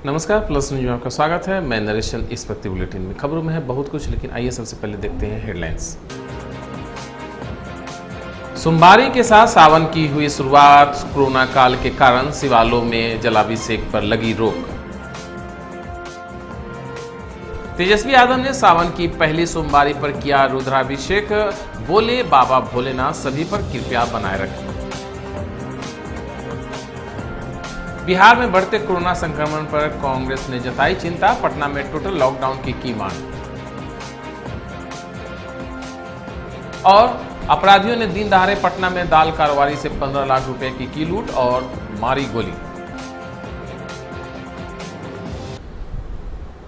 नमस्कार, plus news में आपका स्वागत है। मैं नरेश चंद। इस वक्त बुलेटिन में खबरों में है बहुत कुछ, लेकिन आइए सबसे पहले देखते हैं हेडलाइंस। सोमवारी के साथ सावन की हुई शुरुआत। कोरोना काल के कारण शिवालयों में जलाभिषेक पर लगी रोक। तेजस्वी यादव ने सावन की पहली सोमवारी पर किया रुद्राभिषेक। बोले, बाबा भोलेनाथ सभी पर कृपा बनाए रखें। बिहार में बढ़ते कोरोना संक्रमण पर कांग्रेस ने जताई चिंता। पटना में टोटल लॉकडाउन की मांग। और अपराधियों ने दिन दहाड़े पटना में दाल कारोबारी से 15 लाख रुपए की लूट और मारी गोली।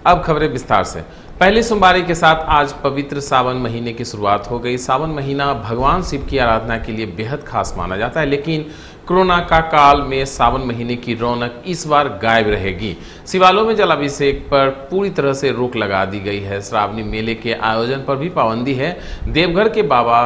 अब खबरें विस्तार से। पहली सोमवारी के साथ आज पवित्र सावन महीने की शुरुआत हो गई। सावन महीना भगवान शिव की आराधना के लिए बेहद खास माना जाता है, लेकिन कोरोना का काल में सावन महीने की रौनक इस बार गायब रहेगी। शिवालयों में जलाभिषेक पर पूरी तरह से रोक लगा दी गई है। श्रावणी मेले के आयोजन पर भी पाबंदी है। देवघर के बाबा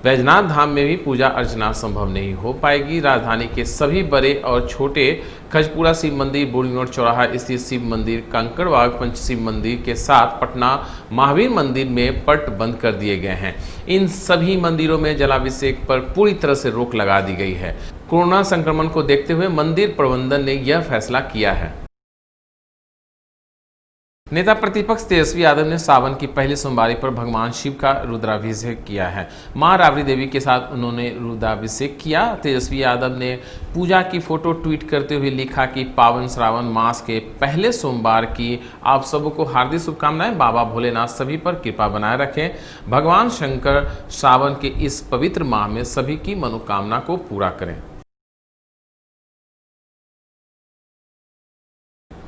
बैजनाथ धाम में भी पूजा अर्चना संभव नहीं हो पाएगी। राजधानी के सभी बड़े और छोटे खजपुरा शिव मंदिर, बोरिंग रोड चौराहा स्थित शिव मंदिर, कंकड़बाग पंचशिव मंदिर के साथ पटना महावीर मंदिर में पट बंद कर दिए गए हैं। इन सभी मंदिरों में जलाभिषेक पर पूरी तरह से रोक लगा दी गई है। कोरोना संक्रमण को देखते हुए मंदिर प्रबंधन ने यह फैसला किया है। नेता प्रतिपक्ष तेजस्वी यादव ने सावन की पहली सोमवारी पर भगवान शिव का रुद्राभिषेक किया है। मां राबड़ी देवी के साथ उन्होंने रुद्राभिषेक किया। तेजस्वी यादव ने पूजा की फोटो ट्वीट करते हुए लिखा कि पावन श्रावण मास के पहले सोमवार की आप सबको हार्दिक शुभकामनाएं। बाबा भोलेनाथ सभी पर कृपा बनाए रखें। भगवान शंकर सावन के इस पवित्र माह में सभी की मनोकामना को पूरा करें।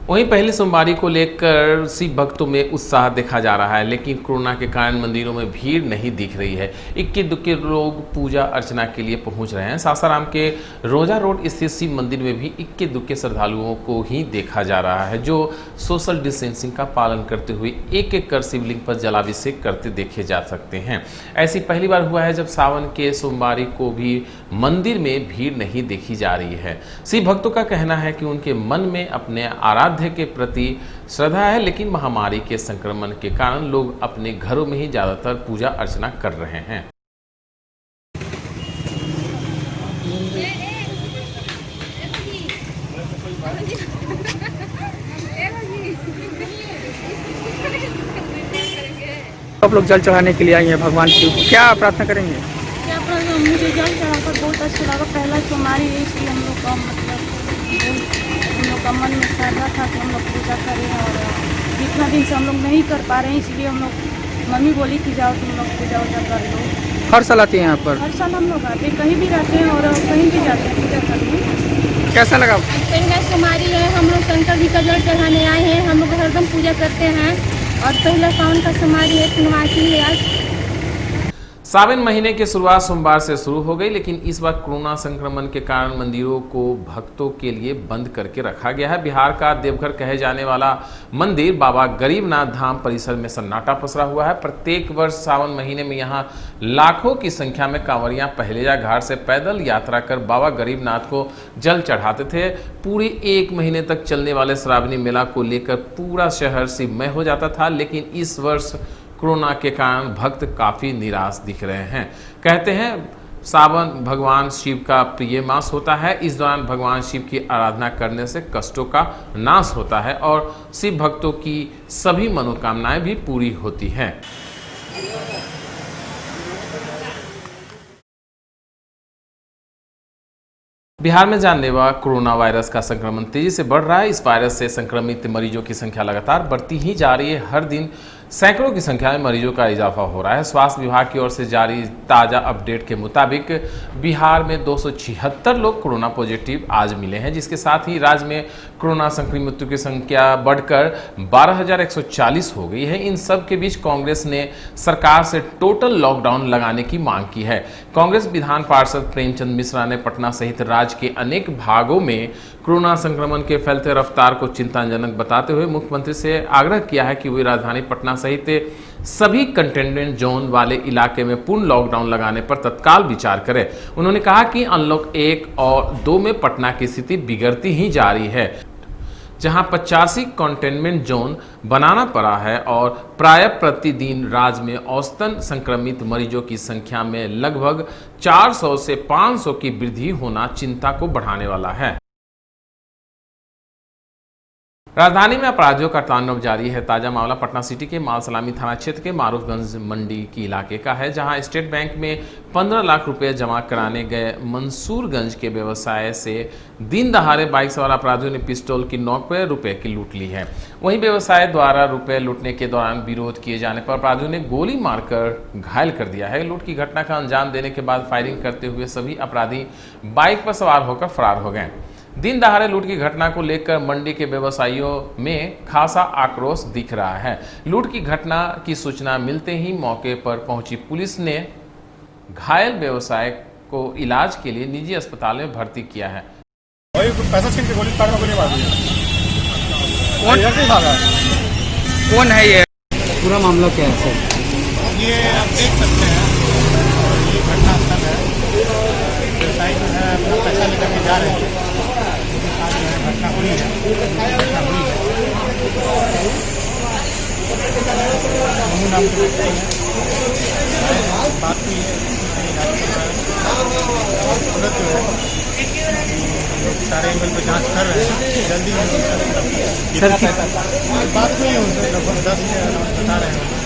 वहीं पहली सोमवारी को लेकर शिव भक्तों में उत्साह देखा जा रहा है, लेकिन कोरोना के कारण मंदिरों में भीड़ नहीं दिख रही है। इक्के दुक्के लोग पूजा अर्चना के लिए पहुंच रहे हैं। सासाराम के रोजा रोड स्थित शिव मंदिर में भी इक्के दुक्के श्रद्धालुओं को ही देखा जा रहा है, जो सोशल डिस्टेंसिंग का पालन करते हुए एक एक कर शिवलिंग पर जलाभिषेक करते देखे जा सकते हैं। ऐसी पहली बार हुआ है जब सावन के सोमवारी को भी मंदिर में भीड़ नहीं देखी जा रही है। शिव भक्तों का कहना है कि उनके मन में अपने आराध्य के प्रति श्रद्धा है, लेकिन महामारी के संक्रमण के कारण लोग अपने घरों में ही ज्यादातर पूजा अर्चना कर रहे हैं। आप लोग जल चढ़ाने के लिए आए हैं भगवान शिव को, क्या प्रार्थना करेंगे? क्या प्रार्थना? मुझे जल चढ़ाकर बहुत अच्छा लगा। पहला सोमवारी है, इसलिए हम लोग का मन में श्रद्धा था कि हम लोग पूजा करें, और इतना दिन से हम लोग नहीं कर पा रहे हैं, इसलिए हम लोग मम्मी बोली कि जाओ तुम लोग पूजा वूजा कर लो। हर साल आते हैं यहाँ पर? हर साल हम लोग आते हैं, कहीं भी रहते हैं और कहीं भी जाते हैं पूजा करने। कैसा लगा? पहला सोमवारी है, हम लोग शंकर जी का जल चढ़ाने आए हैं। हम लोग हरदम पूजा करते हैं और पहला सावन का सोमवारी है, पूर्णमासी है आज। सावन महीने की शुरुआत सोमवार से शुरू हो गई, लेकिन इस बार कोरोना संक्रमण के कारण मंदिरों को भक्तों के लिए बंद करके रखा गया है। बिहार का देवघर कहे जाने वाला मंदिर बाबा गरीबनाथ धाम परिसर में सन्नाटा पसरा हुआ है। प्रत्येक वर्ष सावन महीने में यहाँ लाखों की संख्या में कांवरियां पहलेजा घाट से पैदल यात्रा कर बाबा गरीबनाथ को जल चढ़ाते थे। पूरे एक महीने तक चलने वाले श्रावणी मेला को लेकर पूरा शहर शिवमय हो जाता था, लेकिन इस वर्ष कोरोना के कारण भक्त काफी निराश दिख रहे हैं। कहते हैं सावन भगवान शिव का प्रिय मास होता है। इस दौरान भगवान शिव की आराधना करने से कष्टों का नाश होता है और शिव भक्तों की सभी मनोकामनाएं भी पूरी होती हैं। बिहार में जानलेवा कोरोना वायरस का संक्रमण तेजी से बढ़ रहा है। इस वायरस से संक्रमित मरीजों की संख्या लगातार बढ़ती ही जा रही है। हर दिन सैकड़ों की संख्या में मरीजों का इजाफा हो रहा है। स्वास्थ्य विभाग की ओर से जारी ताज़ा अपडेट के मुताबिक बिहार में 276 लोग कोरोना पॉजिटिव आज मिले हैं, जिसके साथ ही राज्य में कोरोना संक्रमितों की संख्या बढ़कर 12,140 हो गई है। इन सब के बीच कांग्रेस ने सरकार से टोटल लॉकडाउन लगाने की मांग की है। कांग्रेस विधान पार्षद प्रेमचंद मिश्रा ने पटना सहित राज्य के अनेक भागों में कोरोना संक्रमण के फैलते रफ्तार को चिंताजनक बताते हुए मुख्यमंत्री से आग्रह किया है कि वे राजधानी पटना सहित सभी कंटेनमेंट जोन वाले इलाके में पूर्ण लॉकडाउन लगाने पर तत्काल विचार करें। उन्होंने कहा कि अनलॉक 1 और 2 में पटना की स्थिति बिगड़ती ही जा रही है। जहां 85 कंटेनमेंट जोन बनाना पड़ा है और प्राय प्रतिदिन राज्य में औसतन संक्रमित मरीजों की संख्या में लगभग 400 से 500 की वृद्धि होना चिंता को बढ़ाने वाला है। राजधानी में अपराधियों का तांडव जारी है। ताजा मामला पटना सिटी के मालसलामी थाना क्षेत्र के मारूफगंज मंडी की इलाके का है, जहां स्टेट बैंक में 15 लाख रुपए जमा कराने गए मंसूरगंज के व्यवसाय से दिन दहाड़े बाइक सवार अपराधियों ने पिस्तौल की नोक पर रुपए की लूट ली है। वहीं व्यवसाय द्वारा रुपए लूटने के दौरान विरोध किए जाने पर अपराधियों ने गोली मारकर घायल कर दिया है। लूट की घटना का अंजाम देने के बाद फायरिंग करते हुए सभी अपराधी बाइक पर सवार होकर फरार हो गए। दिन दहाड़े लूट की घटना को लेकर मंडी के व्यवसायियों में खासा आक्रोश दिख रहा है। लूट की घटना की सूचना मिलते ही मौके पर पहुंची पुलिस ने घायल व्यवसायी को इलाज के लिए निजी अस्पताल में भर्ती किया है। कौन है ये? पूरा मामला क्या है सर? ये आप देख सकते हैं, ये घटना स्थल है। व्यवसायी जो है अपना पैसा लेकर के जा रहे हैं, आज जो है घटना हुई है। नाम के व्यक्ति हैं, बात हुई है तुरंत जो है लोग सारे एंगल पर जांच कर रहे हैं। जल्दी सर बात हुई है उनसे, लगभग 10 बता रहे हैं।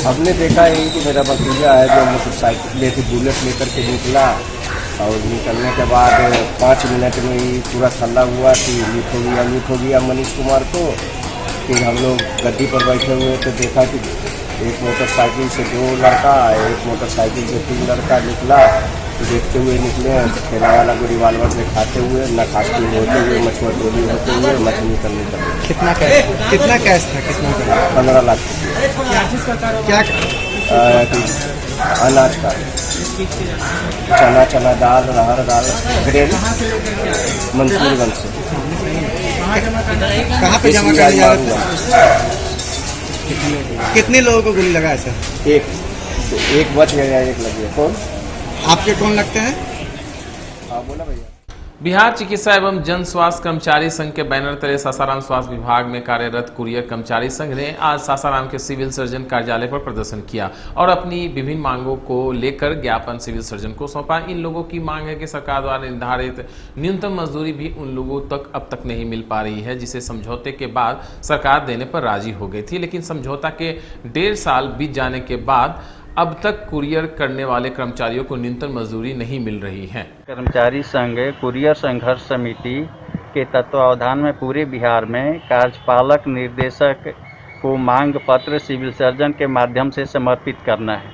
हमने देखा है कि मेरा भतीजा है जो मोटरसाइकिल लेके बुलेट लेकर के निकला और निकलने के बाद 5 मिनट में ही पूरा ठंडा हुआ कि लूट हो गया मनीष कुमार को। फिर हम लोग गद्दी पर बैठे हुए तो देखा कि एक मोटरसाइकिल से 2 लड़का, एक मोटरसाइकिल से 3 लड़का निकला। तो देखते हुए निकले, ठेला वाला को रिवाल्वर दिखाते हुए, नखास्ती होते हुए, मछुआ टोली होते हुए मछली करने लगे। कितना कैश था? कितना 15 लाख क्या? अनाज का, चना दाल, अरहर दाल, ग्रेन मंसूरगंज से। कहाँ पे जमा कराया जा रहा था? कितने लोगों को गोली लगा है सर? एक बच गया, एक लग गया। कौन? आपके कौन लगते हैं? हाँ बोला भैया। बिहार चिकित्सा एवं जन स्वास्थ्य कर्मचारी संघ के बैनर तले सासाराम स्वास्थ्य विभाग में कार्यरत कुरियर कर्मचारी संघ ने आज सासाराम के सिविल सर्जन कार्यालय पर प्रदर्शन किया और अपनी विभिन्न मांगों को लेकर ज्ञापन सिविल सर्जन को सौंपा। इन लोगों की मांग है कि सरकार द्वारा निर्धारित न्यूनतम मजदूरी भी उन लोगों तक अब तक नहीं मिल पा रही है, जिसे समझौते के बाद सरकार देने पर राजी हो गई थी, लेकिन समझौता के 1.5 साल बीत जाने के बाद अब तक कुरियर करने वाले कर्मचारियों को न्यूनतम मजदूरी नहीं मिल रही है। कर्मचारी संघ कुरियर संघर्ष समिति के तत्वावधान में पूरे बिहार में कार्यपालक निर्देशक को मांग पत्र सिविल सर्जन के माध्यम से समर्पित करना है।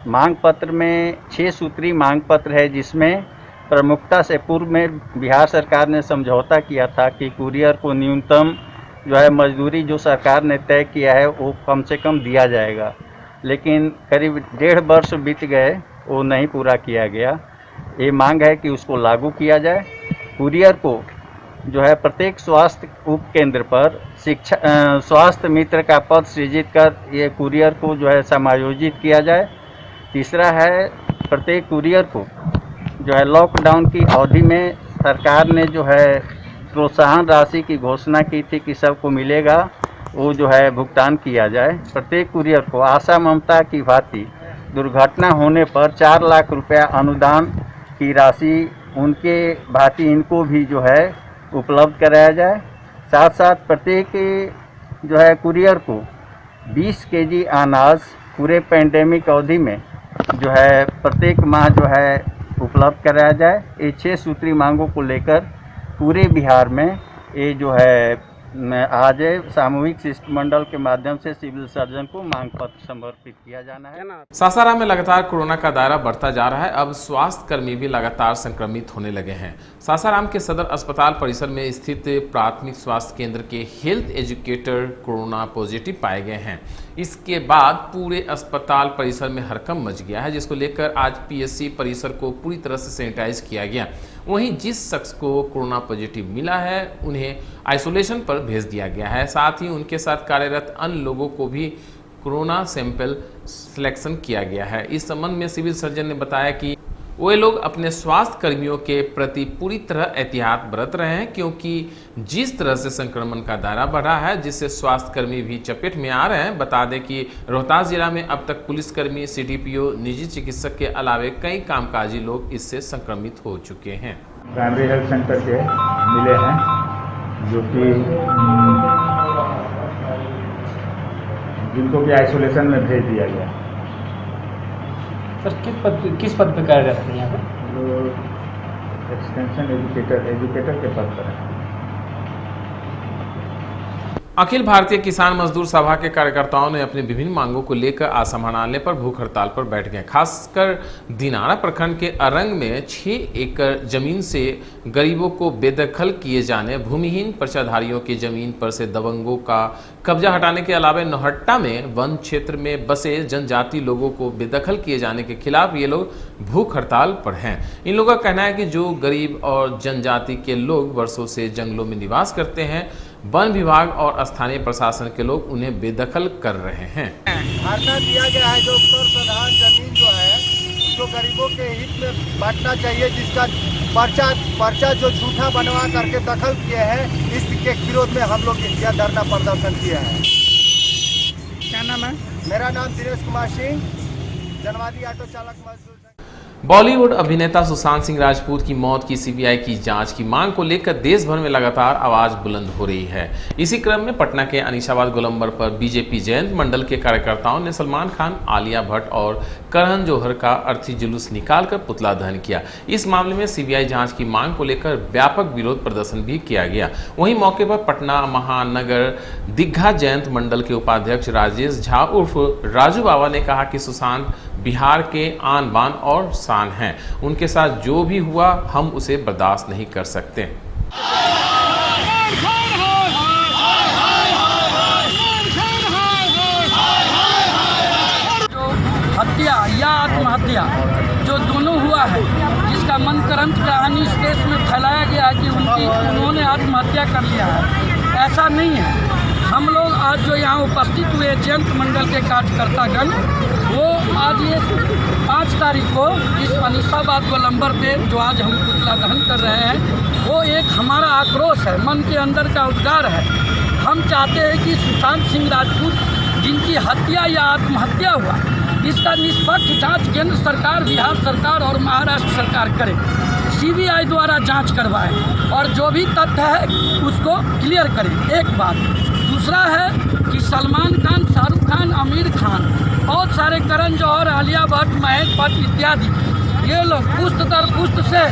मांग पत्र में 6 सूत्री मांग पत्र है, जिसमें प्रमुखता से पूर्व में बिहार सरकार ने समझौता किया था कि कुरियर को न्यूनतम जो है मजदूरी जो सरकार ने तय किया है वो कम से कम दिया जाएगा, लेकिन करीब 1.5 वर्ष बीत गए, वो नहीं पूरा किया गया। ये मांग है कि उसको लागू किया जाए। कुरियर को जो है प्रत्येक स्वास्थ्य उप केंद्र पर स्वास्थ्य मित्र का पद सृजित कर ये कुरियर को जो है समायोजित किया जाए। तीसरा है, प्रत्येक कुरियर को जो है लॉकडाउन की अवधि में सरकार ने जो है प्रोत्साहन राशि की घोषणा की थी कि सबको मिलेगा, वो जो है भुगतान किया जाए। प्रत्येक कुरियर को आशा ममता की भांति दुर्घटना होने पर 4 लाख रुपया अनुदान की राशि उनके भांति इनको भी जो है उपलब्ध कराया जाए। साथ साथ प्रत्येक जो है कुरियर को 20 केजी अनाज पूरे पैंडेमिक अवधि में जो है प्रत्येक माह जो है उपलब्ध कराया जाए। ये 6 सूत्री मांगों को लेकर पूरे बिहार में ये जो है आज सामूहिक शिष्टमंडल के माध्यम से सिविल सर्जन को मांग पत्र समर्पित किया जाना है। सासाराम में लगातार कोरोना का दायरा बढ़ता जा रहा है। अब स्वास्थ्य कर्मी भी लगातार संक्रमित होने लगे हैं। सासाराम के सदर अस्पताल परिसर में स्थित प्राथमिक स्वास्थ्य केंद्र के हेल्थ एजुकेटर कोरोना पॉजिटिव पाए गए हैं। इसके बाद पूरे अस्पताल परिसर में हड़कंप मच गया है, जिसको लेकर आज पीएससी परिसर को पूरी तरह से सैनिटाइज किया गया। वहीं जिस शख्स को कोरोना पॉजिटिव मिला है उन्हें आइसोलेशन पर भेज दिया गया है। साथ ही उनके साथ कार्यरत अन्य लोगों को भी कोरोना सैंपल सिलेक्शन किया गया है। इस संबंध में सिविल सर्जन ने बताया कि वे लोग अपने स्वास्थ्य कर्मियों के प्रति पूरी तरह एहतियात बरत रहे हैं, क्योंकि जिस तरह से संक्रमण का दायरा बढ़ा है जिससे स्वास्थ्य कर्मी भी चपेट में आ रहे हैं। बता दें कि रोहतास जिला में अब तक पुलिसकर्मी, सीडीपीओ, निजी चिकित्सक के अलावे कई कामकाजी लोग इससे संक्रमित हो चुके हैं। प्राइमरी हेल्थ सेंटर के मिले हैं जो कि जिनको भी आइसोलेशन में भेज दिया गया। सर किस पद पे कार्यरत हैं यहाँ पर? जो एक्सटेंशन एजुकेटर के पद पर है। अखिल भारतीय किसान मजदूर सभा के कार्यकर्ताओं ने अपनी विभिन्न मांगों को लेकर असमानालय पर भूख हड़ताल पर बैठ गए। खासकर दिनारा प्रखंड के अरंग में 6 एकड़ जमीन से गरीबों को बेदखल किए जाने, भूमिहीन पर्चाधारियों की जमीन पर से दबंगों का कब्जा हटाने के अलावा नौहट्टा में वन क्षेत्र में बसे जनजाति लोगों को बेदखल किए जाने के खिलाफ ये लोग भूख हड़ताल पर हैं। इन लोगों का कहना है कि जो गरीब और जनजाति के लोग वर्षों से जंगलों में निवास करते हैं, वन विभाग और स्थानीय प्रशासन के लोग उन्हें बेदखल कर रहे हैं। धरना दिया गया है जो प्रधान जमीन जो है उसको गरीबों के हित में बांटना चाहिए, जिसका पर्चा जो झूठा बनवा करके दखल किए हैं, इसके विरोध में हम लोग यह धरना प्रदर्शन किया है। क्या नाम है? मेरा नाम दिनेश कुमार सिंह, जनवादी ऑटो चालक मजदूर। बॉलीवुड अभिनेता सुशांत सिंह राजपूत की मौत की सीबीआई की जांच की मांग को लेकर देश भर में लगातार आवाज बुलंद हो रही है। इसी क्रम में पटना के अनीसाबाद गोलंबर पर बीजेपी जयंत मंडल के कार्यकर्ताओं ने सलमान खान, आलिया भट्ट और करण जौहर का अर्थी जुलूस निकालकर पुतला दहन किया। इस मामले में सीबीआई जांच की मांग को लेकर व्यापक विरोध प्रदर्शन भी किया गया। वहीं मौके पर पटना महानगर दीघा जयंत मंडल के उपाध्यक्ष राजेश झा उर्फ राजू बाबा ने कहा कि सुशांत बिहार के आन बान और शान हैं। उनके साथ जो भी हुआ हम उसे बर्दाश्त नहीं कर सकते। जो हत्या या आत्महत्या जो दोनों हुआ है, जिसका मनकरंत कहानी इस देश में फैलाया गया कि उन्होंने आत्महत्या कर लिया है, ऐसा नहीं है। हम लोग आज जो यहाँ उपस्थित हुए जयंत मंडल के कार्यकर्तागण, वो आज ये 5 तारीख को इस अनीसाबाद गोलंबर पे जो आज हम पुतला दहन कर रहे हैं, वो एक हमारा आक्रोश है, मन के अंदर का उद्गार है। हम चाहते हैं कि सुशांत सिंह राजपूत जिनकी हत्या या आत्महत्या हुआ, इसका निष्पक्ष जांच केंद्र सरकार, बिहार सरकार और महाराष्ट्र सरकार करे, सीबीआई द्वारा जांच करवाए और जो भी तथ्य है उसको क्लियर करें। एक बात। दूसरा है कि सलमान खान, शाहरुख खान, आमिर खान, बहुत सारे करण जौहर, आलिया भट्ट, महेश भट्ट इत्यादि, ये लोग पुश्त दर पुश्त से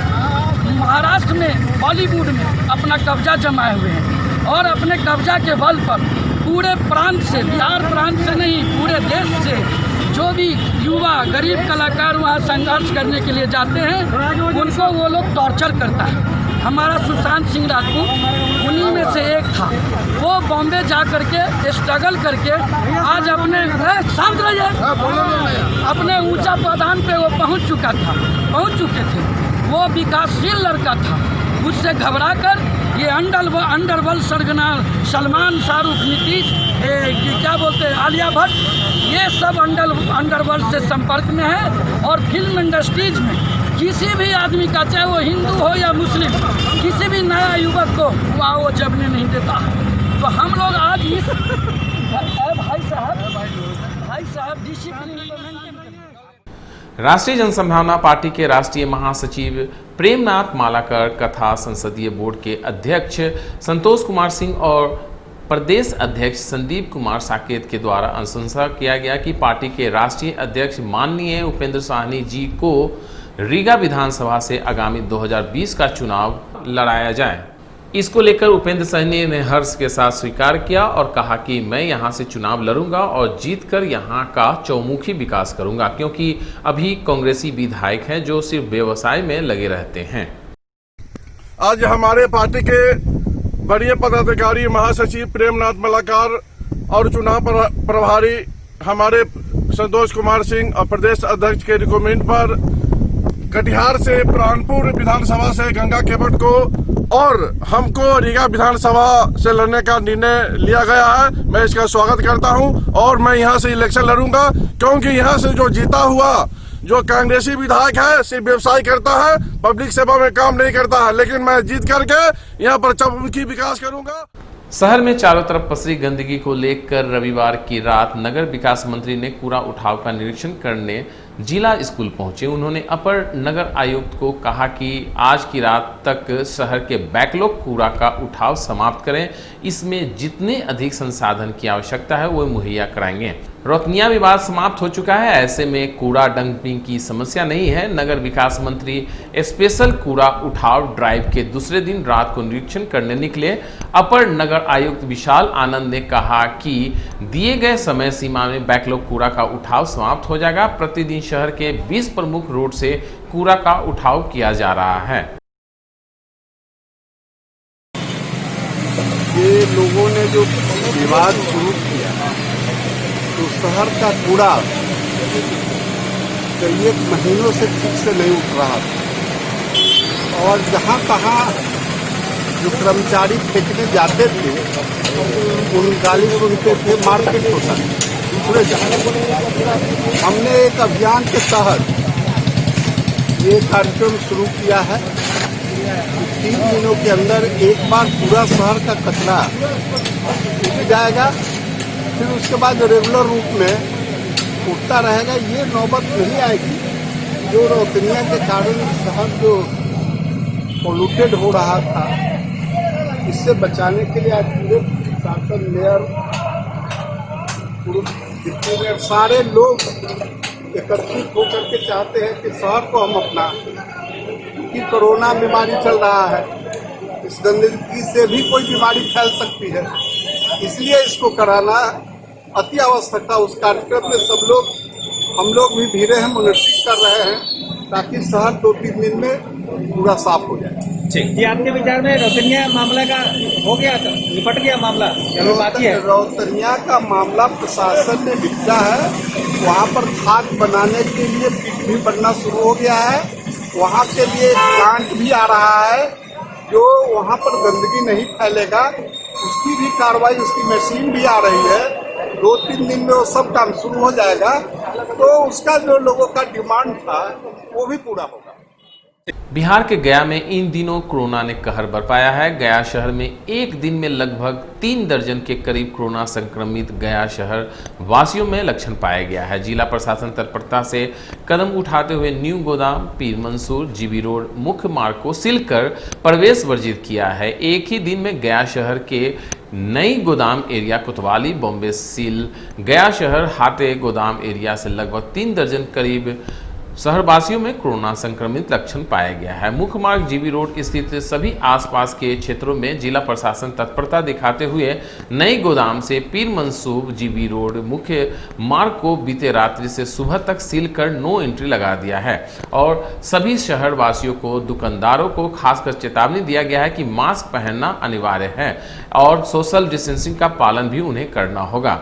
महाराष्ट्र में, बॉलीवुड में अपना कब्जा जमाए हुए हैं और अपने कब्जा के बल पर पूरे प्रांत से, बिहार प्रांत से नहीं पूरे देश से जो भी युवा गरीब कलाकार वहाँ संघर्ष करने के लिए जाते हैं, उनको वो लोग टॉर्चर करता है। हमारा सुशांत सिंह राजपूत उन्हीं में से एक था। वो बॉम्बे जा करके स्ट्रगल करके आज अपने ऊंचा पदान पे वो पहुंच चुके थे। वो विकासशील लड़का था। उससे घबरा कर ये अंडरवर्ल्ड सरगना सलमान, शाहरुख, नीतीश, क्या बोलते हैं, आलिया भट्ट, ये सब अंडरवर्ल्ड से संपर्क में है। और फिल्म इंडस्ट्रीज में किसी भी आदमी का, चाहे वो हिंदू हो या मुस्लिम, किसी भी नया युवक को वहाँ वो जमने नहीं देता है। तो हम लोग आज इस भाई साहब डिसिप्लिन। राष्ट्रीय जनसंभावना पार्टी के राष्ट्रीय महासचिव प्रेमनाथ मालाकर कथा संसदीय बोर्ड के अध्यक्ष संतोष कुमार सिंह और प्रदेश अध्यक्ष संदीप कुमार साकेत के द्वारा अनुशंसा किया गया कि पार्टी के राष्ट्रीय अध्यक्ष माननीय उपेंद्र साहनी जी को रीगा विधानसभा से आगामी 2020 का चुनाव लड़ाया जाए। इसको लेकर उपेंद्र साहनी ने हर्ष के साथ स्वीकार किया और कहा कि मैं यहां से चुनाव लड़ूंगा और जीतकर यहां का चौमुखी विकास करूंगा, क्योंकि अभी कांग्रेसी विधायक हैं जो सिर्फ व्यवसाय में लगे रहते हैं। आज हमारे पार्टी के वरीय पदाधिकारी महासचिव प्रेमनाथ मालाकर और चुनाव प्रभारी हमारे संतोष कुमार सिंह और प्रदेश अध्यक्ष के रिकमेंड पर कटिहार से प्राणपुर विधानसभा से गंगा केवट को और हमको रीगा विधानसभा से लड़ने का निर्णय लिया गया है। मैं इसका स्वागत करता हूं और मैं यहां से इलेक्शन लड़ूंगा, क्योंकि यहां से जो जीता हुआ जो कांग्रेसी विधायक है सिर्फ व्यवसाय करता है, पब्लिक सेवा में काम नहीं करता है। लेकिन मैं जीत करके यहाँ पर चहुमुखी विकास करूंगा। शहर में चारों तरफ पसरी गंदगी को लेकर रविवार की रात नगर विकास मंत्री ने कूड़ा उठाव का निरीक्षण करने जिला स्कूल पहुंचे। उन्होंने अपर नगर आयुक्त को कहा कि आज की रात तक शहर के बैकलॉग कूड़ा का उठाव समाप्त करें। इसमें जितने अधिक संसाधन की आवश्यकता है वो मुहैया कराएंगे। रोतनिया विवाद समाप्त हो चुका है, ऐसे में कूड़ा डंपिंग की समस्या नहीं है। नगर विकास मंत्री स्पेशल कूड़ा उठाव ड्राइव के दूसरे दिन रात को निरीक्षण करने निकले। अपर नगर आयुक्त विशाल आनंद ने कहा कि दिए गए समय सीमा में बैकलॉग कूड़ा का उठाव समाप्त हो जाएगा। प्रतिदिन शहर के 20 प्रमुख रोड से कूड़ा का उठाव किया जा रहा है। ये लोगों ने जो विवाद शुरू किया तो शहर का कूड़ा कई महीनों से ठीक से नहीं उठ रहा था और जहाँ तहाँ जो कर्मचारी फेंकने जाते थे उन गाली सुनते थे, मार्केट होता है दूसरे जगह। हमने एक अभियान के तहत ये कार्यक्रम शुरू किया है। 3 दिनों के अंदर एक बार पूरा शहर का कचरा उठ जाएगा, फिर उसके बाद रेगुलर रूप में उठता रहेगा। ये नौबत नहीं आएगी जो रोतनिया के कारण शहर जो पोल्यूटेड हो रहा था। इससे बचाने के लिए आज पूरे शासन, मेयर, जितने मेयर सारे लोग एकत्रित होकर के चाहते हैं कि शहर को हम अपना, क्योंकि कोरोना बीमारी चल रहा है, इस गंदगी से भी कोई बीमारी फैल सकती है, इसलिए इसको कराना अति आवश्यक था। उस कार्यक्रम में सब लोग, हम लोग भी भिड़े हैं, मॉनिटरिंग कर रहे हैं ताकि शहर 2-3 दिन में पूरा साफ हो जाए। ये आपके विचार में रोतनिया मामला का हो गया था, निपट गया मामला या बाकी है? रोतनिया का मामला प्रशासन ने निपटा है। वहाँ पर खाद बनाने के लिए पिट भी बनना शुरू हो गया है। वहाँ के लिए प्लांट भी आ रहा है जो वहाँ पर गंदगी नहीं फैलेगा, उसकी भी कार्रवाई, उसकी मशीन भी आ रही है। 2-3 दिन में वो सब काम शुरू हो जाएगा, तो उसका जो लोगों का डिमांड था वो भी पूरा होगा। बिहार के गया में इन दिनों कोरोना ने कहर बरपाया है। गया शहर में एक दिन में लगभग 3 दर्जन के करीब कोरोना संक्रमित गया शहर वासियों में लक्षण पाया गया है। जिला प्रशासन तत्परता से कदम उठाते हुए न्यू गोदाम, पीर मंसूर, जीबी रोड मुख्य मार्ग को सील कर प्रवेश वर्जित किया है। एक ही दिन में गया शहर के नई गोदाम एरिया, कोतवाली, बॉम्बे सील, गया शहर हाटे गोदाम एरिया से लगभग 3 दर्जन करीब शहरवासियों में कोरोना संक्रमित लक्षण पाया गया है। मुख्य मार्ग जीबी रोड स्थित सभी आसपास के क्षेत्रों में जिला प्रशासन तत्परता दिखाते हुए नई गोदाम से पीर मंसूर जीबी रोड मुख्य मार्ग को बीते रात्रि से सुबह तक सील कर नो एंट्री लगा दिया है और सभी शहरवासियों को, दुकानदारों को खासकर चेतावनी दिया गया है कि मास्क पहनना अनिवार्य है और सोशल डिस्टेंसिंग का पालन भी उन्हें करना होगा।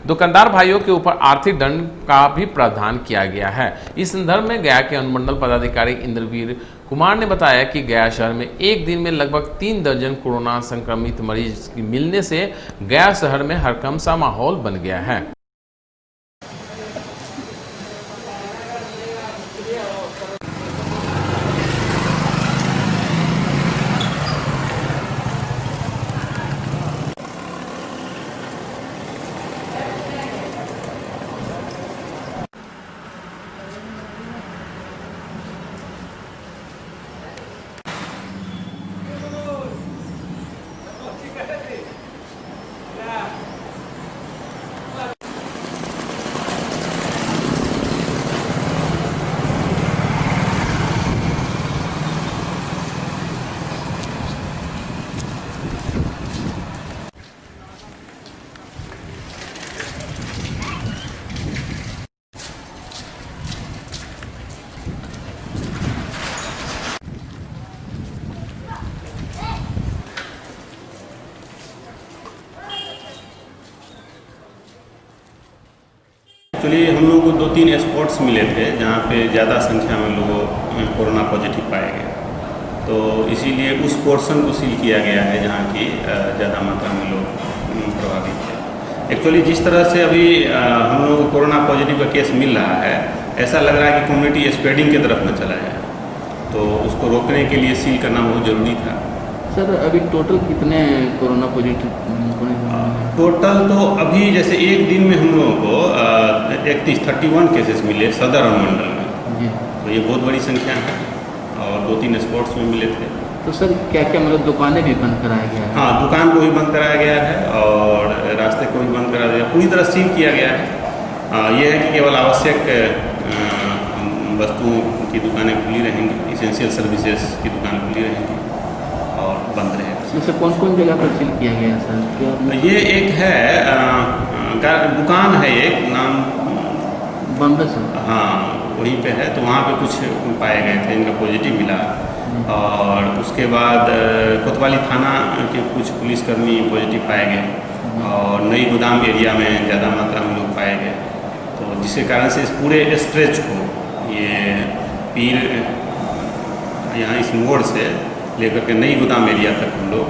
दुकानदार भाइयों के ऊपर आर्थिक दंड का भी प्रावधान किया गया है। इस संदर्भ में गया के अनुमंडल पदाधिकारी इंद्रवीर कुमार ने बताया कि गया शहर में एक दिन में लगभग 3 दर्जन कोरोना संक्रमित मरीज मिलने से गया शहर में हड़कंप सा माहौल बन गया है। एक्चुअली हम लोग को 2-3 स्पॉट्स मिले थे जहाँ पे ज़्यादा संख्या में लोगों में कोरोना पॉजिटिव पाया गया, तो इसीलिए उस पोर्शन को सील किया गया है जहाँ की ज़्यादा मात्रा में लोग प्रभावित थे। एक्चुअली जिस तरह से अभी हम लोगों को कोरोना पॉजिटिव का केस मिल रहा है, ऐसा लग रहा है कि कम्युनिटी स्प्रेडिंग की तरफ न चला जाए, तो उसको रोकने के लिए सील करना बहुत ज़रूरी था। सर अभी टोटल कितने कोरोना पॉजिटिव? टोटल तो अभी जैसे एक दिन में हम लोगों को 31 केसेस मिले सदर अनुमंडल में, तो ये बहुत बड़ी संख्या है और 2-3 स्पॉट्स में मिले थे। तो सर क्या क्या मतलब दुकानें भी बंद कराया गया है? हाँ, दुकान को भी बंद कराया गया है और रास्ते को भी बंद करा दिया, पूरी तरह सील किया गया है। ये है कि केवल आवश्यक वस्तुओं की दुकानें खुली रहेंगी, इसेंशियल सर्विसेज की दुकान खुली रहेंगी और बंद रहेगा। जैसे कौन कौन जगह पर सील किया गया है सर? क्या ये एक है दुकान है, एक नाम बंद है सर? हाँ, वहीं पे है, तो वहाँ पे कुछ पाए गए थे, इनका पॉजिटिव मिला। और उसके बाद कोतवाली थाना के कुछ पुलिसकर्मी पॉजिटिव पाए गए और नई गोदाम एरिया में ज़्यादा मात्रा में लोग पाए गए, तो जिसके कारण से इस पूरे स्ट्रेच को, ये पीर यहाँ इस मोड़ से लेकर के नई गोदाम एरिया तक हम लोग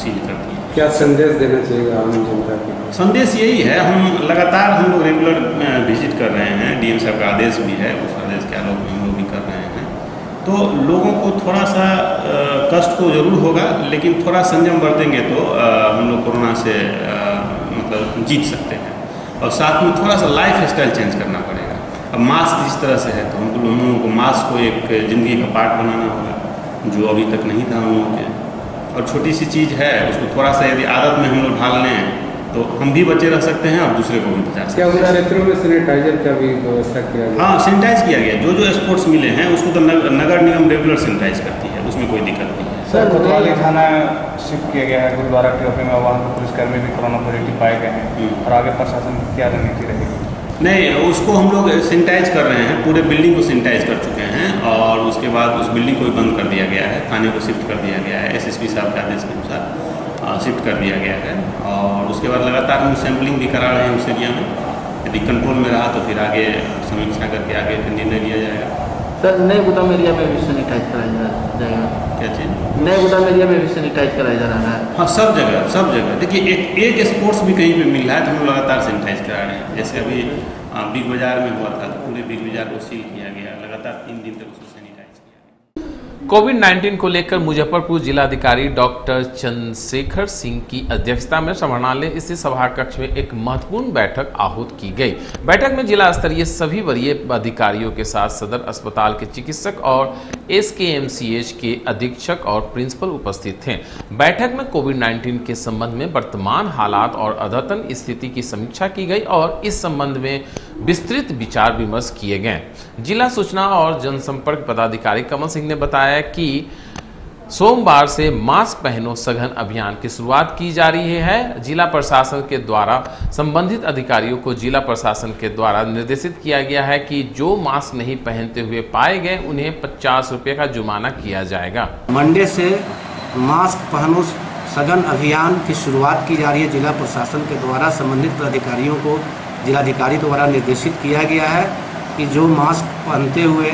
सील कर दिए। क्या संदेश देना चाहिए आम जनता को? संदेश यही है, हम लगातार हम लोग रेगुलर विजिट कर रहे हैं, डीएम साहब का आदेश भी है, उस आदेश के आलोक में हम लोग भी कर रहे हैं, तो लोगों को थोड़ा सा कष्ट तो जरूर होगा, लेकिन थोड़ा संयम बरतेंगे तो हम लोग कोरोना से मतलब जीत सकते हैं। और साथ में थोड़ा सा लाइफ स्टाइल चेंज करना पड़ेगा। अब मास्क जिस तरह से है, तो हम लोगों को मास्क को एक ज़िंदगी का पार्ट बनाना होगा, जो अभी तक नहीं था हम लोगों के। और छोटी सी चीज़ है, उसको थोड़ा सा यदि आदत में हम लोग ढाल लें तो हम भी बचे रह सकते हैं और दूसरे को भी बचा सकते हैं। क्या क्षेत्रों में सैनिटाइजर का भी व्यवस्था किया गया? हाँ, सैनिटाइज किया गया, जो स्पोर्ट्स मिले हैं उसको तो नगर निगम रेगुलर सैनिटाइज करती है, उसमें कोई दिक्कत नहीं है। सर कोतवाली थाना शिफ्ट किया गया है गुरुद्वारा के ऑफिस में, वहाँ पर पुलिसकर्मी भी कोरोना पॉजिटिव पाए गए हैं, और आगे प्रशासन की क्या रणनीति रहेगी? नहीं, उसको हम लोग सैनिटाइज कर रहे हैं, पूरे बिल्डिंग को सैनिटाइज कर चुके हैं और उसके बाद उस बिल्डिंग को भी बंद कर दिया गया है, थाने को शिफ्ट कर दिया गया है, एसएसपी साहब के आदेश के अनुसार शिफ्ट कर दिया गया है। और उसके बाद लगातार हम सैम्पलिंग भी करा रहे हैं उस एरिया में, यदि कंट्रोल में रहा तो फिर आगे समीक्षा करके आगे फिर निर्णय लिया जाएगा। सर नए गोदाम एरिया में भी सैनिटाइज कराया जाएगा? क्या चीज़? नए गोदाम एरिया में भी सैनिटाइज कराया जा रहा है? हाँ, सब जगह। देखिए, एक स्पोर्ट्स भी कहीं पे मिल रहा है तो हम लोग लगातार सैनिटाइज करा रहे हैं। जैसे अभी बिग बाजार में हुआ था, तो पूरे बिग बाजार को सील किया गया, लगातार 3 दिन तक उसको सैनिटाइज किया। कोविड-19 को लेकर मुजफ्फरपुर जिलाधिकारी डॉक्टर चंद्रशेखर सिंह की अध्यक्षता में समाहरणालय स्थित सभा कक्ष में एक महत्वपूर्ण बैठक आहूत की गई। बैठक में जिला स्तरीय सभी वरीय अधिकारियों के साथ सदर अस्पताल के चिकित्सक और एसकेएमसीएच के अधीक्षक और प्रिंसिपल उपस्थित थे। बैठक में कोविड-19 के संबंध में वर्तमान हालात और अद्यतन स्थिति की समीक्षा की गई और इस संबंध में विस्तृत विचार विमर्श किए गए। जिला सूचना और जनसंपर्क पदाधिकारी कमल सिंह ने बताया कि सोमवार से मास्क पहनो सघन अभियान की शुरुआत की जा रही है। जिला प्रशासन के द्वारा संबंधित अधिकारियों को जिला प्रशासन के द्वारा निर्देशित किया गया है कि जो मास्क नहीं पहनते हुए पाए गए उन्हें 50 रुपये का जुर्माना किया जाएगा। मंडे से मास्क पहनो सघन अभियान की शुरुआत की जा रही है। जिला प्रशासन के द्वारा संबंधित अधिकारियों को जिलाधिकारी द्वारा निर्देशित किया गया है कि जो मास्क पहनते हुए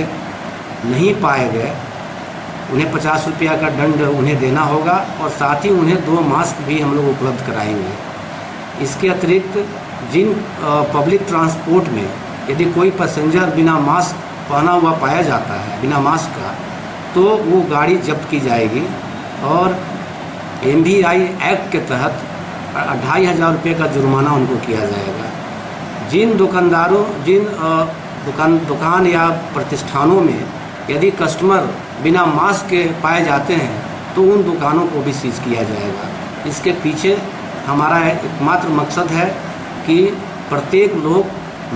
नहीं पाए गए उन्हें 50 रुपया का दंड उन्हें देना होगा और साथ ही उन्हें 2 मास्क भी हम लोग उपलब्ध कराएंगे। इसके अतिरिक्त जिन पब्लिक ट्रांसपोर्ट में यदि कोई पैसेंजर बिना मास्क पहना हुआ पाया जाता है, बिना मास्क का, तो वो गाड़ी जब्त की जाएगी और MVI एक्ट के तहत 2500 रुपये का जुर्माना उनको किया जाएगा। जिन दुकानदारों दुकान या प्रतिष्ठानों में यदि कस्टमर बिना मास्क के पाए जाते हैं तो उन दुकानों को भी सीज किया जाएगा। इसके पीछे हमारा एकमात्र मकसद है कि प्रत्येक लोग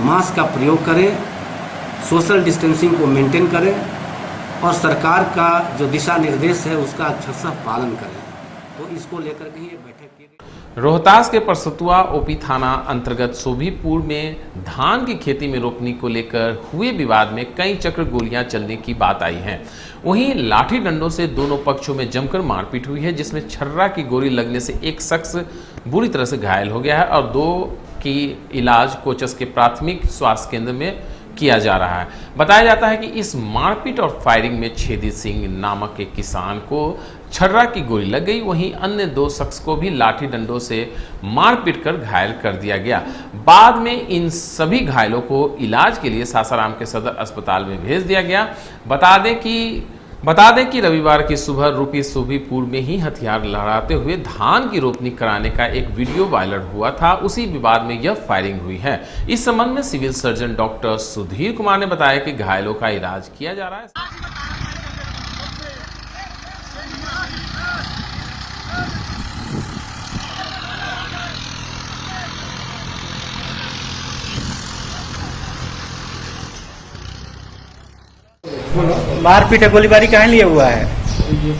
मास्क का प्रयोग करें, सोशल डिस्टेंसिंग को मेंटेन करें और सरकार का जो दिशा निर्देश है उसका अक्षरशः पालन करें। तो इसको लेकर के ये बैठक की गई। रोहतास के परसतुआ ओपी थाना अंतर्गत सोभीपुर में धान की खेती में रोपनी को लेकर हुए विवाद में कई चक्र गोलियां चलने की बात आई है। वहीं लाठी डंडों से दोनों पक्षों में जमकर मारपीट हुई है, जिसमें छर्रा की गोली लगने से एक शख्स बुरी तरह से घायल हो गया है और 2 की इलाज कोचस के प्राथमिक स्वास्थ्य केंद्र में किया जा रहा है। बताया जाता है कि इस मारपीट और फायरिंग में छेदी सिंह नामक एक किसान को छर्रा की गोली लग गई। वहीं अन्य 2 शख्स को भी लाठी डंडों से मारपीट कर घायल कर दिया गया। बाद में इन सभी घायलों को इलाज के लिए सासाराम के सदर अस्पताल में भेज दिया गया। बता दें कि रविवार की सुबह रूपी सोभीपुर में ही हथियार लहराते हुए धान की रोपनी कराने का एक वीडियो वायरल हुआ था। उसी विवाद में यह फायरिंग हुई है। इस संबंध में civil surgeon doctor Sudhir Kumar ने बताया कि घायलों का इलाज किया जा रहा है। मारपीट गोलीबारी कहाँ लिए हुआ है?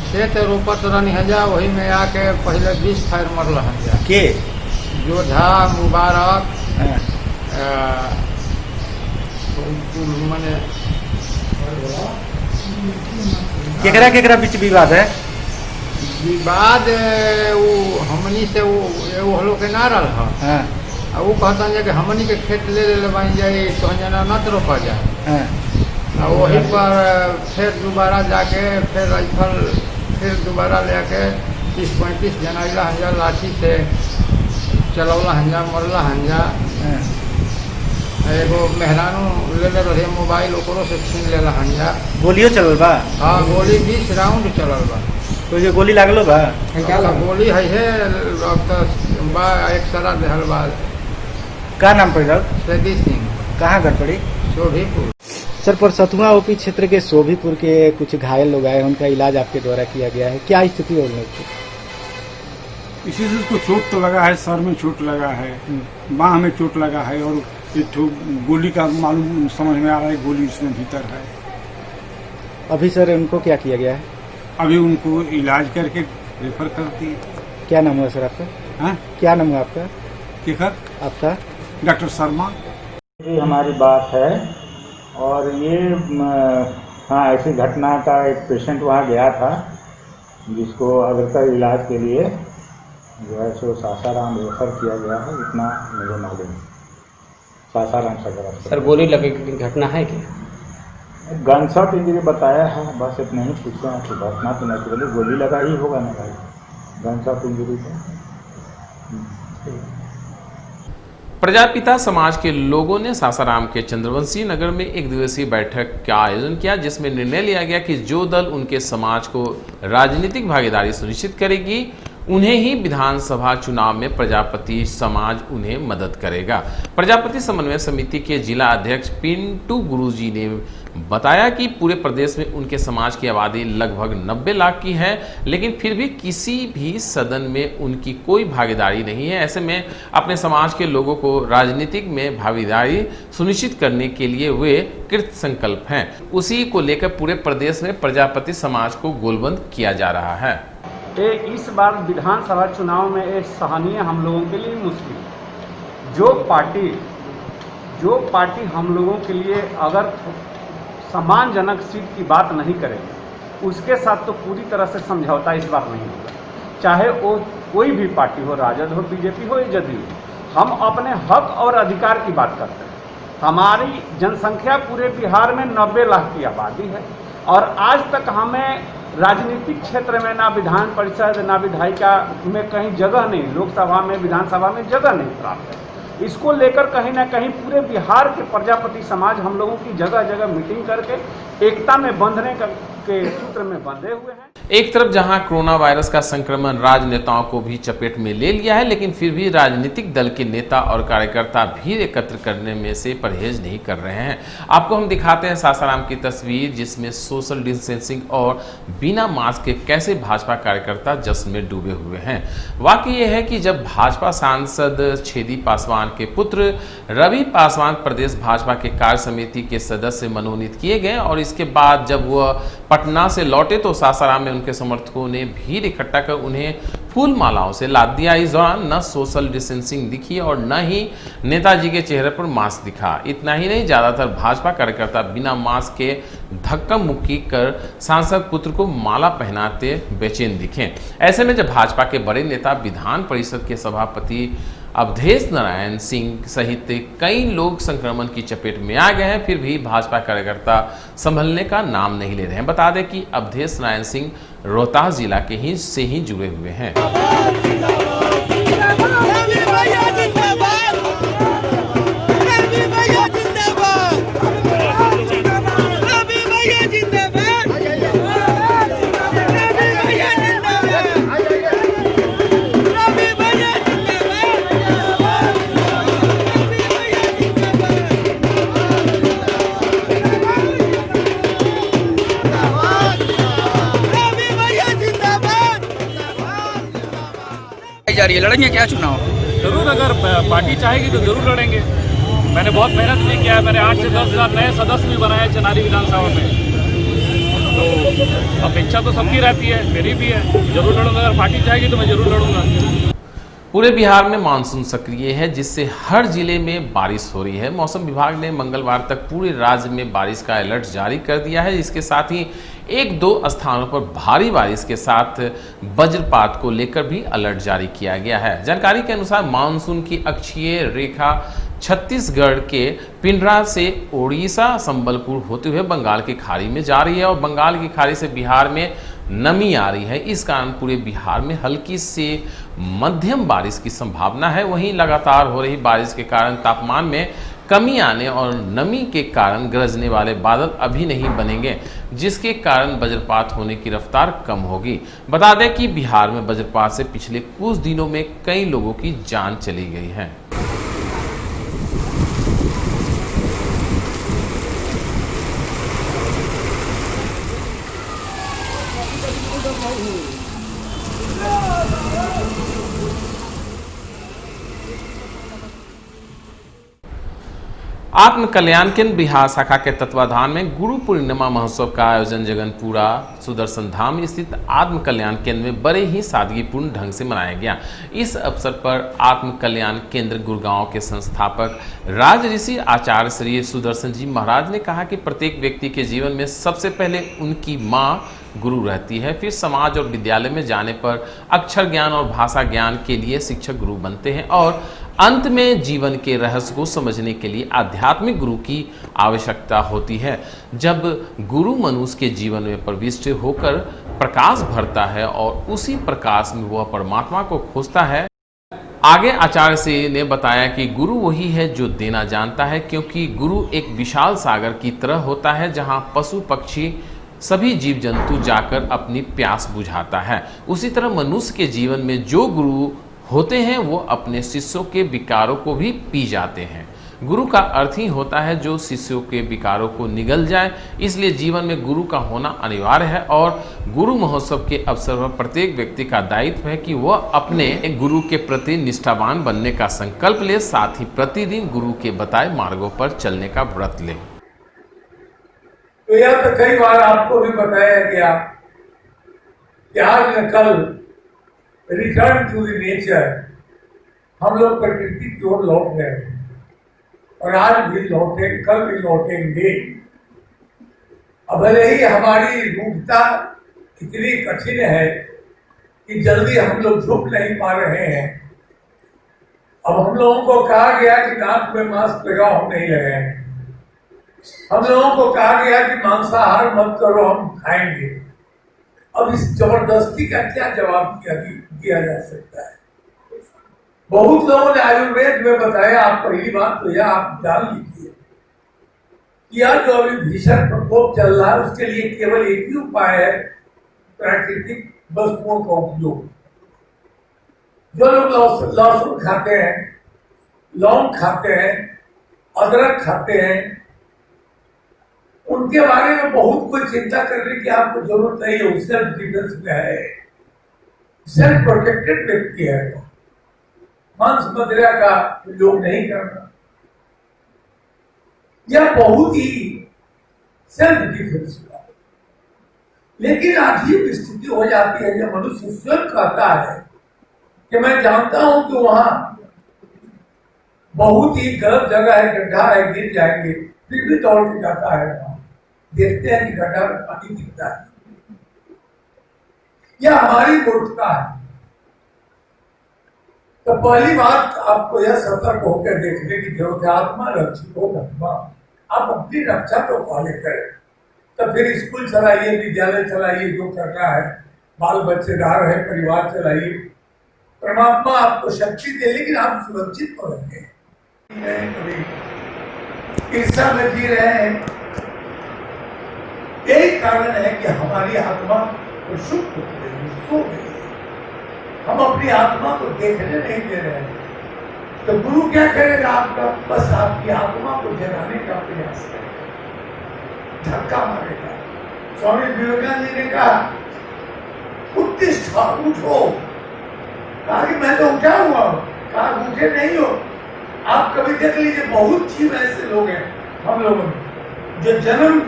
खेत रोपत रहनी हजा, वही में आके पहले 20 फायर मरल हजा के जोधा मुबारक माने केकरा बीच विवाद है? विवाद वो हमनी से वो लोग के ना रहा है। वो कहता कि हमनी के खेत ले बन जाए तो जना न रोपा जाए। वहीं पर फिर दोबारा जाके फिर राइफल फिर दोबारा लेके 30-35 जनाइला हंजा लाठी से चलौला हंजा मरला हंजा। एगो मेहरानू ले रहे मोबाइल ओकरो से छीन लेला हंजा। गोलियों चलल बा? हाँ, गोली 20 राउंड चलल बा। तो ये गोली लागलो बा? गोली है बा एक सरा देहल बा। का नाम पड़? सदी सिंह। कहाँ घर पड़ी? सोभीपुर। सर, पर सतुआ ओपी क्षेत्र के सोभीपुर के कुछ घायल लोग आए, उनका इलाज आपके द्वारा किया गया है, क्या स्थिति है उन लोग की? इसी से उसको चोट तो लगा है, सर में चोट लगा है, बाह में चोट लगा है और एक गोली का मालूम समझ में आ रहा है, गोली इसमें भीतर है। अभी सर उनको क्या किया गया है? अभी उनको इलाज करके रेफर कर दिए। क्या नाम हुआ सर आपका? हाँ, क्या नाम हुआ आपका? केकर? आपका? डॉक्टर शर्मा। ये हमारी बात है और ये हाँ, ऐसी घटना का एक पेशेंट वहाँ गया था जिसको अग्रतर इलाज के लिए जो है सो सासाराम रेफर किया गया है, इतना मुझे मालूम है। सासाराम सदर। सर, गोली लगे की घटना है क्या? गनशॉट इंजरी बताया है, बस इतना ही पूछते हैं कि घटना तो नेचुरली गोली लगा ही होगा ना भाई, गनशॉट इंजरी तो। प्रजापिता समाज के लोगों ने सासाराम के चंद्रवंशी नगर में एक दिवसीय बैठक का आयोजन किया, जिसमें निर्णय लिया गया कि जो दल उनके समाज को राजनीतिक भागीदारी सुनिश्चित करेगी उन्हें ही विधानसभा चुनाव में प्रजापति समाज उन्हें मदद करेगा। प्रजापति समन्वय समिति के जिला अध्यक्ष पिंटू गुरुजी ने बताया कि पूरे प्रदेश में उनके समाज की आबादी लगभग 90 लाख की है, लेकिन फिर भी किसी भी सदन में उनकी कोई भागीदारी नहीं है। ऐसे में अपने समाज के लोगों को राजनीतिक में भागीदारी सुनिश्चित करने के लिए वे कृत संकल्प हैं। उसी को लेकर पूरे प्रदेश में प्रजापति समाज को गोलबंद किया जा रहा है। इस बार विधानसभा चुनाव में एक सहनीय हम लोगों के लिए मुश्किल, जो पार्टी हम लोगों के लिए अगर सम्मानजनक सीट की बात नहीं करेगी उसके साथ तो पूरी तरह से समझौता इस बार नहीं होगा, चाहे वो कोई भी पार्टी हो, राजद हो, बीजेपी हो या जदयू। हम अपने हक और अधिकार की बात करते हैं। हमारी जनसंख्या पूरे बिहार में 90 लाख की आबादी है और आज तक हमें राजनीतिक क्षेत्र में ना विधान परिषद ना विधायिका में कहीं जगह नहीं, लोकसभा में विधानसभा में जगह नहीं प्राप्त है। इसको लेकर कहीं ना कहीं पूरे बिहार के प्रजापति समाज हम लोगों की जगह जगह मीटिंग करके एकता में बंधने के सूत्र में बंधे हुए हैं। एक तरफ जहां कोरोना वायरस का संक्रमण राजनेताओं को भी चपेट में ले लिया है, लेकिन फिर भी राजनीतिक दल के नेता और कार्यकर्ता भीड़ एकत्र करने में से परहेज नहीं कर रहे हैं। आपको हम दिखाते हैं सासाराम की तस्वीर, जिसमें सोशल डिस्टेंसिंग और बिना मास्क के कैसे भाजपा कार्यकर्ता जश्न में डूबे हुए हैं। वाकई यह है कि जब भाजपा सांसद छेदी पासवान के पुत्र रवि पासवान प्रदेश भाजपा के कार्य समिति के सदस्य मनोनीत किए गए और इसके बाद जब वह पटना से लौटे तो सासाराम में उनके समर्थकों ने भीड़ इकट्ठा कर उन्हें फूल मालाओं से लाद दिया। इस दौरान न सोशल डिस्टेंसिंग दिखी और न ही नेताजी के चेहरे पर मास्क दिखा। इतना ही नहीं, ज्यादातर भाजपा कार्यकर्ता बिना मास्क के धक्का मुक्की कर सांसद पुत्र को माला पहनाते बेचैन दिखे। ऐसे में जब भाजपा के बड़े नेता विधान परिषद के सभापति अवधेश नारायण सिंह सहित कई लोग संक्रमण की चपेट में आ गए हैं, फिर भी भाजपा कार्यकर्ता संभलने का नाम नहीं ले रहे हैं। बता दें कि अवधेश नारायण सिंह रोहतास जिला के ही से ही जुड़े हुए हैं। जा रही है, लड़ेंगे क्या चुनाव? जरूर, अगर पार्टी चाहेगी तो जरूर लड़ेंगे। मैंने बहुत मेहनत भी किया है, मैंने 8 से 10 हज़ार नए सदस्य भी बनाए चनारी विधानसभा में, तो अपेक्षा तो सबकी रहती है, मेरी भी है। जरूर लड़ूंगा, अगर पार्टी चाहेगी तो मैं जरूर लड़ूंगा। पूरे बिहार में मानसून सक्रिय है, जिससे हर जिले में बारिश हो रही है। मौसम विभाग ने मंगलवार तक पूरे राज्य में बारिश का अलर्ट जारी कर दिया है। इसके साथ ही 1-2 स्थानों पर भारी बारिश के साथ वज्रपात को लेकर भी अलर्ट जारी किया गया है। जानकारी के अनुसार मानसून की अक्षीय रेखा छत्तीसगढ़ के पिंडरा से ओडिशा संबलपुर होते हुए बंगाल की खाड़ी में जा रही है और बंगाल की खाड़ी से बिहार में नमी आ रही है। इस कारण पूरे बिहार में हल्की से मध्यम बारिश की संभावना है। वहीं लगातार हो रही बारिश के कारण तापमान में कमी आने और नमी के कारण गरजने वाले बादल अभी नहीं बनेंगे, जिसके कारण वज्रपात होने की रफ्तार कम होगी। बता दें कि बिहार में वज्रपात से पिछले कुछ दिनों में कई लोगों की जान चली गई है। आत्म कल्याण केंद्र बिहार शाखा के तत्वाधान में गुरु पूर्णिमा महोत्सव का आयोजन जगनपुरा सुदर्शन धाम स्थित आत्म कल्याण केंद्र में बड़े ही सादगीपूर्ण ढंग से मनाया गया। इस अवसर पर आत्म कल्याण केंद्र गुड़गांव के संस्थापक राज ऋषि आचार्य श्री सुदर्शन जी महाराज ने कहा कि प्रत्येक व्यक्ति के जीवन में सबसे पहले उनकी माँ गुरु रहती है, फिर समाज और विद्यालय में जाने पर अक्षर ज्ञान और भाषा ज्ञान के लिए शिक्षक गुरु बनते हैं और अंत में जीवन के रहस्य को समझने के लिए आध्यात्मिक गुरु की आवश्यकता होती है। जब गुरु मनुष्य के जीवन में प्रविष्ट होकर प्रकाश भरता है और उसी प्रकाश में वह परमात्मा को खोजता है। आगे आचार्य से ने बताया कि गुरु वही है जो देना जानता है, क्योंकि गुरु एक विशाल सागर की तरह होता है जहाँ पशु पक्षी सभी जीव जंतु जाकर अपनी प्यास बुझाता है। उसी तरह मनुष्य के जीवन में जो गुरु होते हैं वो अपने शिष्यों के विकारों को भी पी जाते हैं। गुरु का अर्थ ही होता है जो शिष्यों के विकारों को निगल जाए, इसलिए जीवन में गुरु का होना अनिवार्य है और गुरु महोत्सव के अवसर पर प्रत्येक व्यक्ति का दायित्व है कि वह अपने गुरु के प्रति निष्ठावान बनने का संकल्प ले, साथ ही प्रतिदिन गुरु के बताए मार्गों पर चलने का व्रत ले। तो यह तो कई बार आपको भी बताया गया कि आज न कल रिटर्न टू द नेचर, हम लोग प्रकृति की ओर लौट गए और आज भी लौटे, कल भी लौटेंगे। अब भले ही हमारी रूपता इतनी कठिन है कि जल्दी हम लोग झुक नहीं पा रहे हैं। अब हम लोगों को कहा गया कि नाक में मास्क लगाओ, हम नहीं लगाएंगे। हम लोगों को कहा गया कि मांसाहार मत करो, हम खाएंगे। अब इस जबरदस्ती का क्या जवाब दिया जा सकता है? बहुत लोगों ने आयुर्वेद में बताया, आप पहली बात तो यह आप जान लीजिए कि यह जो अभी भीषण प्रकोप चल रहा है उसके लिए केवल एक ही उपाय है, प्राकृतिक वस्तुओं का उपयोग। जो लोग लहसुन खाते हैं, लौंग खाते हैं, अदरक खाते हैं, उनके बारे में बहुत कोई चिंता करने की आपको जरूरत नहीं है। सेल्फ डिफेंस में है, सेल्फ प्रोटेक्टेड व्यक्ति है, मांस मदिरा का उपयोग नहीं करना, यह बहुत ही सेल्फ डिफेंस का। लेकिन अजीब स्थिति हो जाती है जब मनुष्य स्वयं कहता है कि मैं जानता हूं कि वहां बहुत ही गलत जगह है, गड्ढा है, गिर जाएंगे, फिर भी दौड़ के जाता है। वहां देखते हैं कि गड्ढा में पानी दिखता है। यह हमारी मूर्खता है। तो पहली बात आपको यह सतर्क होकर देखने की जरूरत है। आत्मा रक्षित हो धर्मा, आप अपनी रक्षा तो पहले करें, तो फिर स्कूल चलाइए, विद्यालय चलाइए, जो करना है बाल बच्चेदार है, परिवार चलाइए, परमात्मा आपको शक्ति दे, लेकिन आप सुरक्षित तो रहेंगे। कभी ईर्ष्या में जी रहे हैं, यही कारण है कि हमारी आत्मा तो सुख हो गई, सो गई, हम अपनी आत्मा को देखने नहीं दे रहे हैं। तो गुरु क्या करेगा आपका? बस आपकी आत्मा को जगाने का प्रयास करेगा, धक्का मारेगा। स्वामी विवेकानंद जी ने कहा उत्तिष्ठ, उठो। कहा कि मैं तो उठा हुआ हूं। कहा उठे नहीं हो। आप कभी देख लीजिए, बहुत जीव ऐसे लोग हैं हम लोगों में, जो जन्म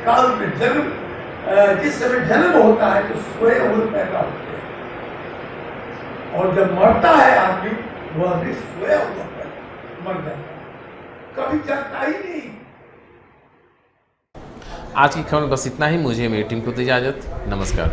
काल में जिस समय जन्म होता है तो सोए हुए पैदा होते हैं, और जब मरता है आदमी, वो आदमी सोया हुआ मर जाता है, कभी जगता ही नहीं। आज की खबर में बस इतना ही। मुझे मेरी टीम को दी इजाजत। नमस्कार।